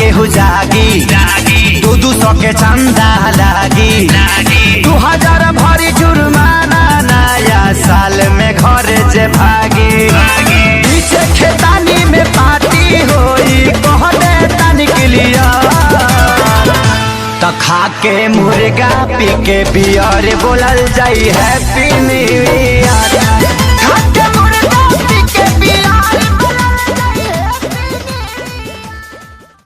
केहू जागी 200 के चंदा लागी 2000 भरी जुर्माना नया साल में घर जे भागी पीछे खेतानी में पार्टी होई कहने तन के लिया तो खा के मुर्गा पी के बियर बोलल जाई हैप्पी